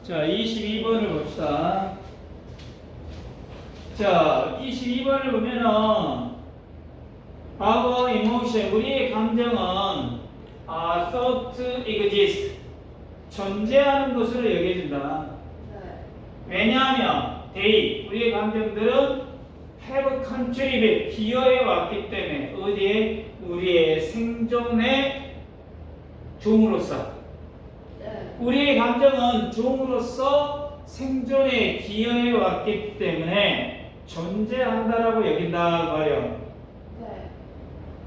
자, 22번을 봅시다. 자, 22번을 보면은 our emotion, 우리의 감정은 thought exist, 존재하는 것으로 여겨진다. 왜냐하면 they, 우리의 감정들은 have contributed, 기여해 왔기 때문에 어디에? 우리의 생존의 종으로서. 우리의 감정은 종으로서 생존에 기여해 왔기 때문에 존재한다라고 여긴다 말이야.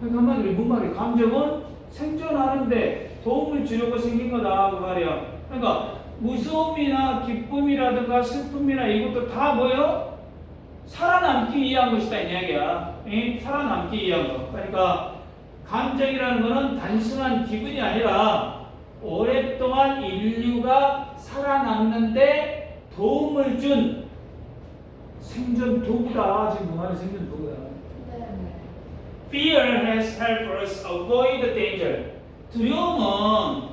그러니까 한마디로 뭔 말이야? 감정은 생존하는데 도움을 주려고 생긴 거다 그 말이야. 그러니까 무서움이나 기쁨이라든가 슬픔이나 이것도 다 뭐예요? 살아남기 위한 것이다 이 이야기야. 살아남기 위한 거. 그러니까 감정이라는 거는 단순한 기분이 아니라 오랫동안 인류가 살아남는데 도움을 준 생존 도구다. 지금 그 말이 생존 도구다. Fear has helped us avoid danger. 두려움은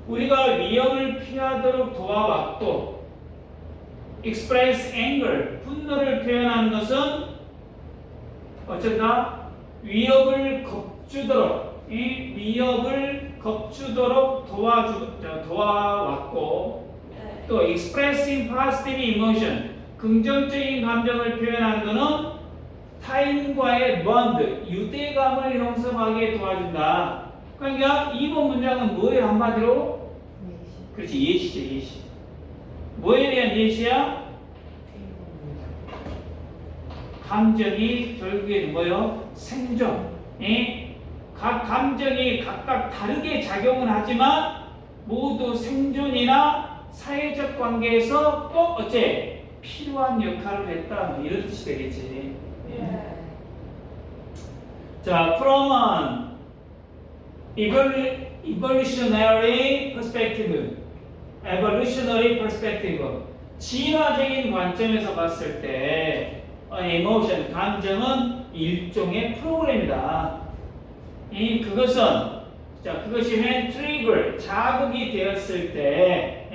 우리가 위험을 피하도록 도와왔고, express anger, 분노를 표현하는 것은 어쩐다? 위협을 겁주도록, 위협을 겁주도록 도와왔고, 또 expressing positive emotion, 긍정적인 감정을 표현하는 것은 타인과의 bond, 유대감을 형성하게 도와준다. 그러니까 이번 문장은 뭐예요? 한마디로? 그렇지, 예시죠, 예시. 뭐에 대한 예시야? 감정이 결국에는 뭐예요? 생존. 각 감정이 각각 다르게 작용은 하지만 모두 생존이나 사회적 관계에서 꼭 어째 필요한 역할을 했다. 뭐 이런 뜻이 되겠지. 자, from an evolutionary perspective, 진화적인 관점에서 봤을 때 emotion, 감정은 일종의 프로그램이다. 그것이 when trigger, 자극이 되었을 때,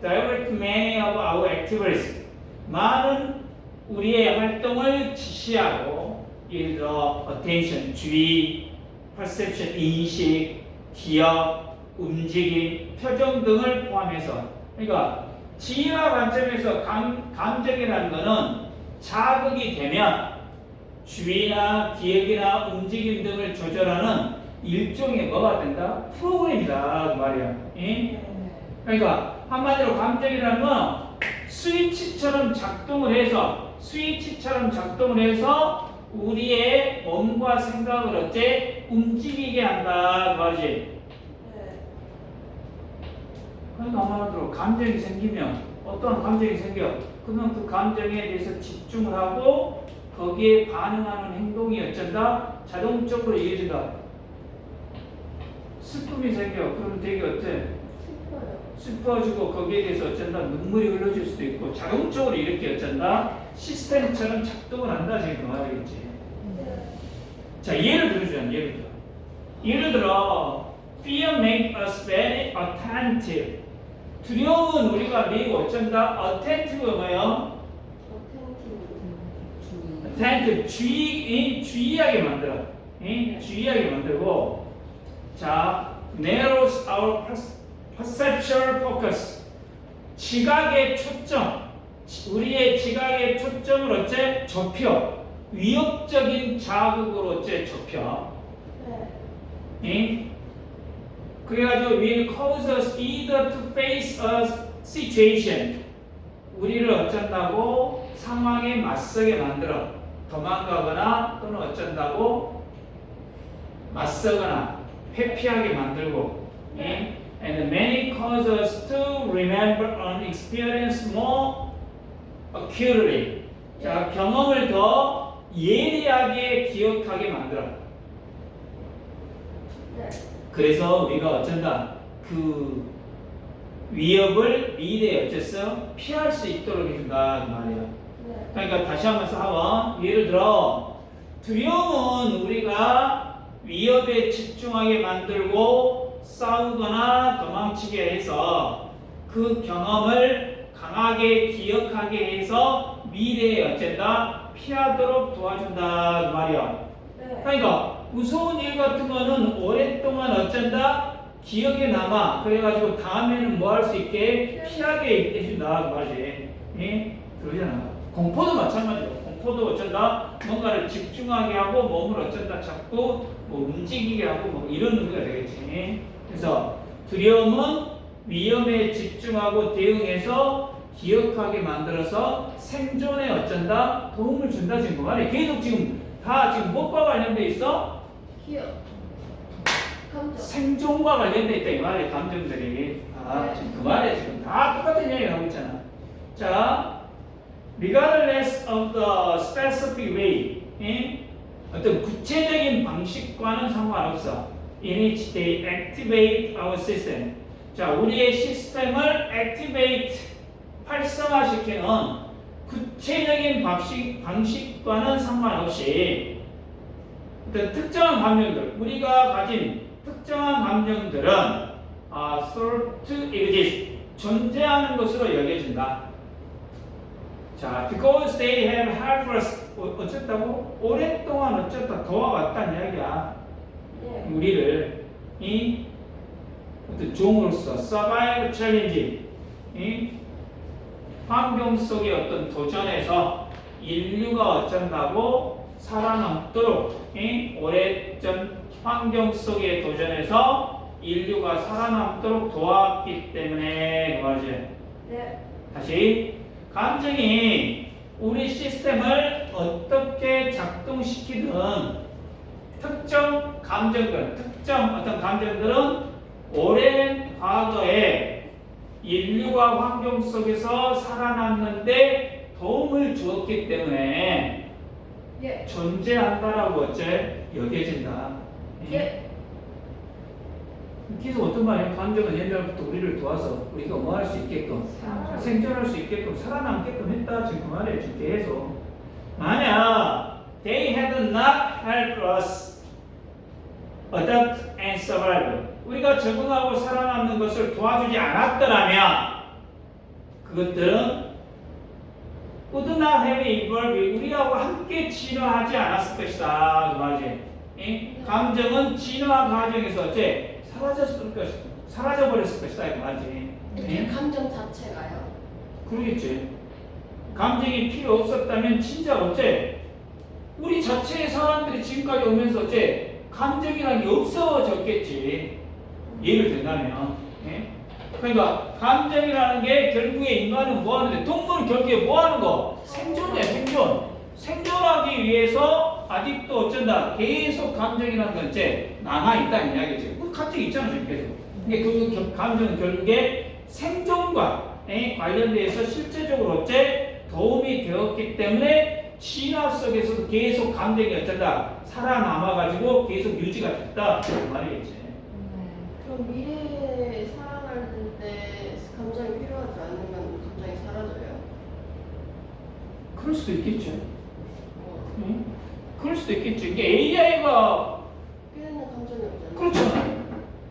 direct many of our activities, 많은 우리의 활동을 지시하고, 예를 들어 attention, 주의, perception, 인식, 기억, 움직임, 표정 등을 포함해서. 그러니까 진화 관점에서 감정이라는 것은 자극이 되면 주의나 기억이나 움직임 등을 조절하는 일종의 뭐가 된다? 프로그램이다 그 말이야. 그러니까 한마디로 감정이라는 건 스위치처럼 작동을 해서 우리의 몸과 생각을 어째 움직이게 한다 그 말이지. 그러니까 한마디로 감정이 생기면 어떤 감정이 생겨 그러면 그 감정에 대해서 집중을 하고 거기에 반응하는 행동이 어쩐다? 자동적으로 이어진다. 슬픔이 생겨 그러면 되게 어때? 슬퍼지고 거기에 대해서 어쩐다? 눈물이 흘러질 수도 있고 자동적으로 이렇게 어쩐다? 시스템처럼 작동을 한다 지금 그 말이겠지. 자, 예를 들어주자. 예를 들어 Fear makes us very attentive. 두려움은 우리가 매우 어쩐다? attentive가 뭐예요? attentive, 주의하게 만들어. 주의하게 만들고, 자, narrows our perceptual focus. 지각의 초점, 우리의 지각의 초점을 어째 좁혀. 위협적인 자극으로 어째 좁혀. 그래가지고 will cause us either to face a situation. 우리를 어쩐다고 상황에 맞서게 만들어. 도망가거나 또는 어쩐다고 맞서거나 회피하게 만들고. And many cause us to remember an experience more accurately. 자, 경험을 더 예리하게 기억하게 만들어. 그래서 우리가 어쩐다? 그 위협을 미래에 어쨌어? 피할 수 있도록 해준다 그 말이야. 그러니까 다시 한번 하면 예를 들어 두려움은 우리가 위협에 집중하게 만들고 싸우거나 도망치게 해서 그 경험을 강하게 기억하게 해서 미래에 어쩐다? 피하도록 도와준다 그 말이야. 네. 그러니까 무서운 일 같은 거는 오랫동안 어쩐다? 기억에 남아. 그래가지고 다음에는 뭐 할 수 있게 피하게 해준다 그 말이지. 예? 그러잖아. 공포도 마찬가지야. 공포도 어쩐다? 뭔가를 집중하게 하고 몸을 어쩐다? 자꾸 뭐 움직이게 하고 뭐 이런 의미가 되겠지. 그래서 두려움은 위험에 집중하고 대응해서 기억하게 만들어서 생존에 어쩐다? 도움을 준다 지금 그 말이야. 계속 지금 다 지금 뭐과 관련돼 있어? 기억. 감정. 생존과 관련돼 있다 이 말이야. 감정들이 다 지금 그 말이야. 지금 다 똑같은 이야기를 하고 있잖아. 자, regardless of the specific way, 어떤 구체적인 방식과는 상관없어. In which they activate our system. 자, 우리의 시스템을 activate, 활성화시키는 구체적인 방식과는 상관없이 어떤 특정한 감정들, 우리가 가진 특정한 감정들은 thought to exist, 존재하는 것으로 여겨진다. 자, because they have helped us, 어쨌다고? 오랫동안 어쨌다 도와왔다는 이야기야. 네. 우리를 이 어떤 종으로서 survive challenge, 이 환경 속의 어떤 도전에서 인류가 어쩐다고 살아남도록 오래전 환경 속의 도전에서 인류가 살아남도록 도왔기 때문에 그 말이지. 네. 다시 감정이 우리 시스템을 어떻게 작동시키든 특정 감정들, 특정 어떤 감정들은 오랜 과거에 인류가 환경 속에서 살아남는데 도움을 주었기 때문에 예. 존재한다라고 어째 여겨진다. 예. 그래서 어떤 말이에요? 감정은 옛날부터 우리를 도와서 우리가 뭐 할 수 있게끔 생존할 수 있게끔 살아남게끔 했다. 지금 그 말이에요. 지금 계속. 만약 they had not helped us adapt and survive, 우리가 적응하고 살아남는 것을 도와주지 않았더라면 그것들은 would not have evolved, 우리하고 함께 진화하지 않았을 것이다. 그 말이지. 예? 감정은 진화 과정에서 어째 사라져버렸을 것이다. 그 말이지. 예? 감정 자체가요? 그러겠지. 감정이 필요 없었다면 진짜 어째 우리 자체의 사람들이 지금까지 오면서 어째 감정이라는 게 없어졌겠지. 예를 든다면. 예? 그러니까 감정이라는 게 결국에 인간은 뭐 하는데, 동물은 결국에 뭐 하는 거? 생존이야, 생존. 생존하기 위해서 아직도 어쩐다. 계속 감정이라는 건 이제 남아있다는 이야기지. 그 감정이 있잖아, 지금 계속. 근데 그 감정은 결국에 생존과 관련돼서 실제적으로 어째 도움이 되었기 때문에 진화 속에서도 계속 감정이 어쩐다. 살아남아가지고 계속 유지가 됐다. 그 말이겠지. 그럼 미래에 살아날 때 감정이 필요하지 않으면 감정이 사라져요? 그럴 수도 있겠죠. 응? 그럴 수도 있겠지. 이게 AI가 깨는 감정이 없잖아요. 그렇잖아.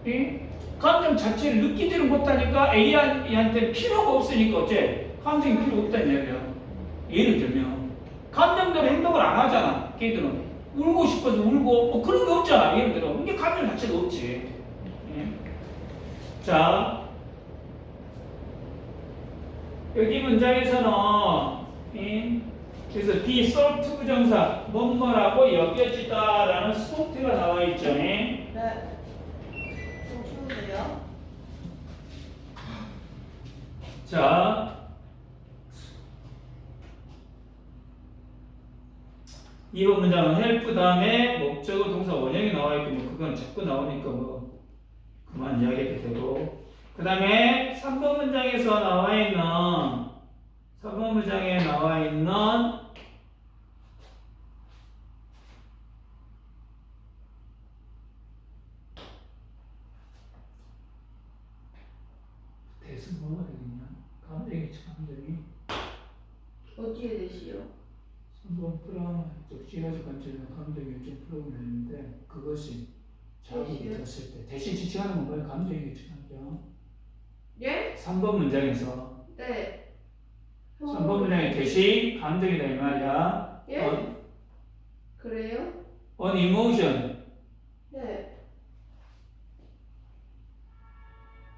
응? 감정 자체를 느끼지를 못하니까 AI한테 필요가 없으니까 어째 감정이 필요 없다는 이야기야. 예를 들면 감정대로 행동을 안 하잖아. 걔들은 울고 싶어서 울고 뭐 그런 게 없잖아. 예를 들어 이게 감정 자체가 없지. 응? 자, 여기 문장에서는 그래서 be thought to 부정사 뭐뭐라고 여겨지다라는 스포트가 나와 있죠. 네. 좀 추우세요? 자, 2번 문장은 help 다음에 목적어 동사 원형이 나와 있고 뭐 그건 자꾸 나오니까 뭐 그만 이야기해도 되고, 그 다음에 3번 문장에서 나와 있는 3번 문장에 나와 있는 대신 뭐가 되겠냐? 감정이 어디에 대시요? 3번 프라마 쪽 시야적 관점에서 감정이 좀 풀어보면 되는데 그것이 자극이 대신? 됐을 때 대신 지칭하는 건 뭐예요? 감정이겠죠. 감정. 예? 3번 문장에서 네. 3번 문장에 대신 감정이다 이 말이야. 예? 그래요? on emotion. 네.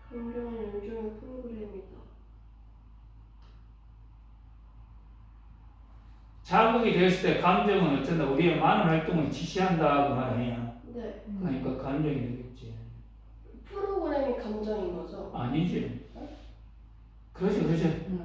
감정은 일종의 프로그램이다. 자극이 됐을 때 감정은 어쩐다. 우리의 많은 활동을 지시한다 그 말 아니야. 네. 그러니까 감정이 되겠지. 프로그램이 감정인 거죠? 아니지. 그렇지.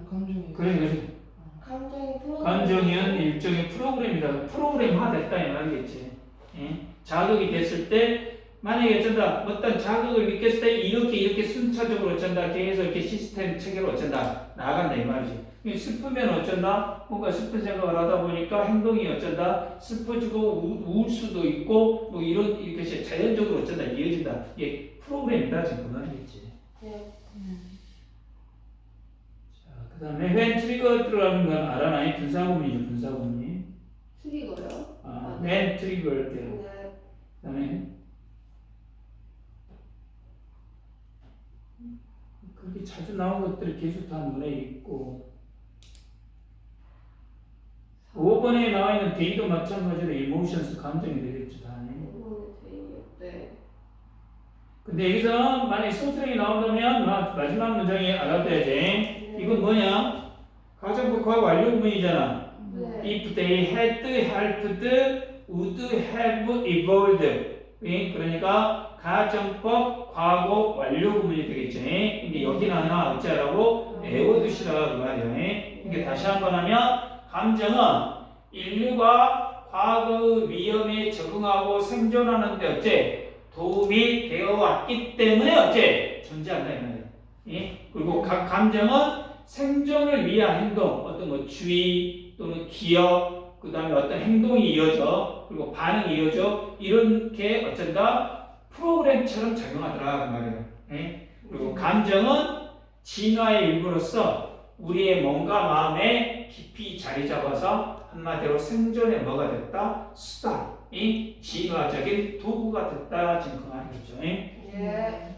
감정이. 그렇지. 감정이 프로그램. 감정은 일종의 프로그램이다. 프로그램화 됐다 이 말이겠지. 예? 자극이 됐을 때 만약에 어쩐다 어떤 자극을 느꼈을 때 이렇게 순차적으로 어쩐다 계속 이렇게 시스템 체계로 어쩐다 나아간다 이 말이지. 슬프면 어쩐다 뭔가 슬픈 생각을 하다 보니까 행동이 어쩐다 슬퍼지고 우울 수도 있고 뭐 이렇게 자연적으로 어쩐다 이어진다. 이게 프로그램이다 지금 그 말이겠지. 네. 자 그다음에 when triggered라는 건 알아나요? 분사구문이죠 분사구문이. 트리거요? 아, 네. when triggered. 네. 그다음에 그렇게 자주 나온 것들이 계속 다 눈에 있고 5번에 나와 있는 데이도 마찬가지로 emotions 감정이 되겠죠 당연히. 네. 근데 여기서 만약 소수형이 나온다면 마지막 문장에 알아둬야지. 이건 뭐냐? 가정부 과거 완료 부분이잖아. 네. If they had helped, would have evolved. 예? 그러니까 가정법 과거 완료 부분이 되겠지. 근데 여기는 하나 어쩌라고 외워두시라 그 말이야. 이게 다시 한번 하면 감정은 인류가 과거의 위험에 적응하고 생존하는 데 어째 도움이 되어 왔기 때문에 어째 존재한다 이 말이야. 예? 그리고 각 감정은 생존을 위한 행동, 어떤 뭐 주의 또는 기억, 그 다음에 어떤 행동이 이어져, 그리고 반응이 이어져, 이렇게 어쩐다 프로그램처럼 작용하더라 그 말이에요. 예? 그리고 감정은 진화의 일부로서 우리의 몸과 마음에 깊이 자리 잡아서 한마디로 생존에 뭐가 됐다? 수다, 이 진화적인 도구가 됐다 지금 그 말이겠죠. 예? 예.